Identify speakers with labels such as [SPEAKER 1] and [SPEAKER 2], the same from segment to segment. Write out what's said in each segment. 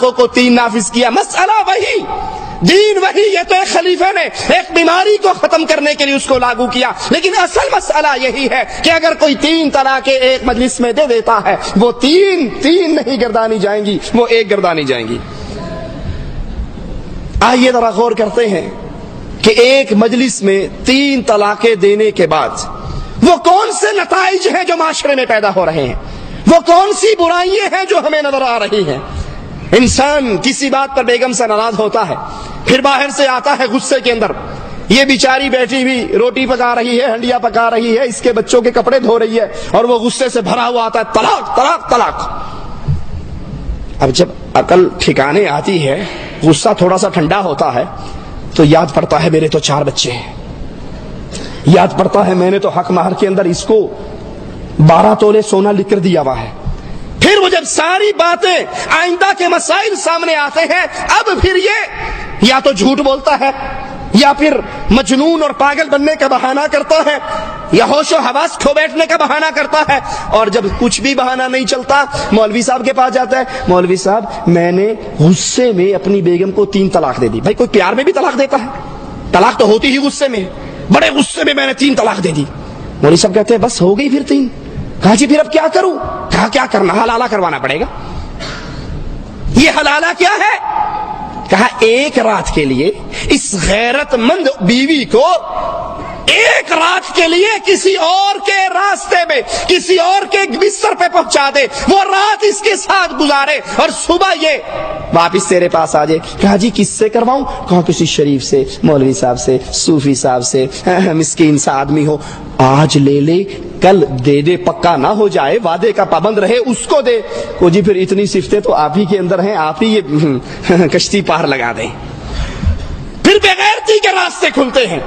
[SPEAKER 1] طلاقوں کو 3 نافذ کیا. مسئلہ وہی، دین وہی. یہ تو ایک خلیفے نے ایک بیماری کو ختم کرنے کے لیے اس کو لاگو کیا، لیکن اصل مسئلہ یہی ہے کہ اگر کوئی 3 طلاقیں ایک مجلس میں دے دیتا ہے، وہ 3 نہیں گردانی جائیں گی، وہ 1 گردانی جائیں گی. آئیے ذرا غور کرتے ہیں کہ ایک مجلس میں 3 طلاقیں دینے کے بعد وہ کون سے نتائج ہیں جو معاشرے میں پیدا ہو رہے ہیں، وہ کون سی برائیاں ہیں جو ہمیں نظر آ رہی ہیں. انسان کسی بات پر بیگم سے ناراض ہوتا ہے، پھر باہر سے آتا ہے غصے کے اندر، یہ بیچاری بیٹھی ہوئی روٹی پکا رہی ہے، ہنڈیا پکا رہی ہے، اس کے بچوں کے کپڑے دھو رہی ہے، اور وہ غصے سے بھرا ہوا آتا ہے، طلاق طلاق طلاق. اب جب عقل ٹھکانے آتی ہے، غصہ تھوڑا سا ٹھنڈا ہوتا ہے، تو یاد پڑتا ہے میرے تو 4 بچے ہیں، یاد پڑتا ہے میں نے تو حق مہر کے اندر اس کو 12 تولے سونا لکھ کر دیا ہوا ہے. پھر وہ جب ساری باتیں آئندہ کے مسائل سامنے آتے ہیں، اب پھر یہ یا تو جھوٹ بولتا ہے، یا پھر مجنون اور پاگل بننے کا بہانہ کرتا ہے، یا ہوش و حواس کھو بیٹھنے کا بہانہ کرتا ہے. اور جب کچھ بھی بہانہ نہیں چلتا، مولوی صاحب کے پاس جاتا ہے، مولوی صاحب میں نے غصے میں اپنی بیگم کو 3 طلاق دے دی. بھائی کوئی پیار میں بھی طلاق دیتا ہے؟ طلاق تو ہوتی ہی غصے میں. بڑے غصے میں نے 3 طلاق دے دی. مولوی صاحب کہتے ہیں بس ہو گئی پھر 3. کہا جی پھر اب کیا کروں؟ کہا کیا کرنا، حلالہ کروانا پڑے گا. یہ حلالہ کیا ہے؟ کہا 1 رات کے لیے اس غیرت مند بیوی کو 1 رات کے لیے کسی اور کے راستے میں، کسی اور کے بستر پہ پہنچا دے، وہ رات اس کے ساتھ گزارے، اور صبح یہ واپس تیرے پاس آ جائے. کہا جی کس سے کرواؤں؟ کہا کسی شریف سے، مولوی صاحب سے، صوفی صاحب سے، مسکین سا آدمی ہو. آج لے لے کل دے دے، پکا نہ ہو جائے، وعدے کا پابند رہے، اس کو دے. کو جی پھر اتنی صفتیں تو آپ ہی کے اندر ہیں، آپ ہی یہ کشتی پار لگا دیں. پھر بغیرتی کے راستے کھلتے ہیں،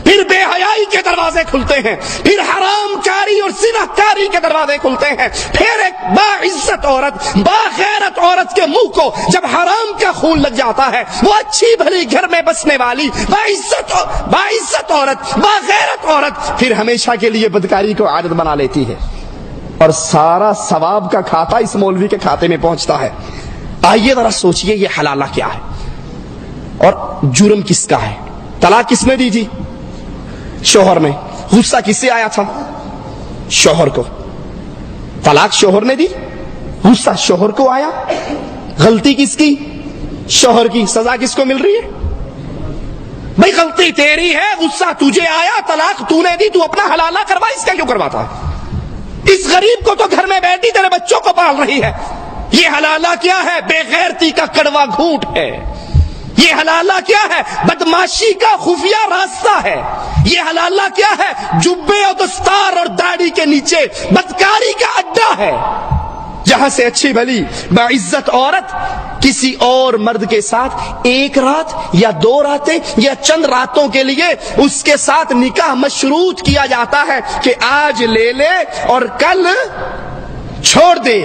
[SPEAKER 1] پھر بے حیائی کے دروازے کھلتے ہیں، پھر حرام کاری اور زنا کاری کے دروازے کھلتے ہیں. پھر ایک باعزت عورت، باغیرت عورت کے منہ کو جب حرام کا خون لگ جاتا ہے، وہ اچھی بھلی گھر میں بسنے والی باعزت عورت، باغیرت عورت پھر ہمیشہ کے لیے بدکاری کو عادت بنا لیتی ہے، اور سارا ثواب کا کھاتا اس مولوی کے کھاتے میں پہنچتا ہے. آئیے ذرا سوچئے یہ حلالہ کیا ہے اور جرم کس کا ہے؟ طلاق کس نے دی تھی؟ شوہر نے. غصہ کس سے آیا تھا؟ شوہر کو. طلاق شوہر نے دی، غصہ شوہر کو آیا. غلطی کس کی؟ شوہر کی. سزا کس کو مل رہی ہے؟ بھئی غلطی تیری ہے، غصہ تجھے آیا، طلاق تو نے دی، تو اپنا حلالہ کروا. اس کا کیوں کرواتا ہے؟ اس غریب کو تو گھر میں بیٹھی تیرے بچوں کو پال رہی ہے. یہ حلالہ کیا ہے؟ بے غیرتی کا کڑوا گھونٹ ہے. یہ حلالہ کیا ہے؟ بدماشی کا خفیہ راستہ ہے. یہ حلالہ کیا ہے؟ جبے اور دستار اور داڑھی کے نیچے بدکاری کا اڈا ہے، جہاں سے اچھی بھلی باعزت عورت کسی اور مرد کے ساتھ 1 رات یا 2 راتیں یا چند راتوں کے لیے اس کے ساتھ نکاح مشروط کیا جاتا ہے کہ آج لے لے اور کل چھوڑ دے.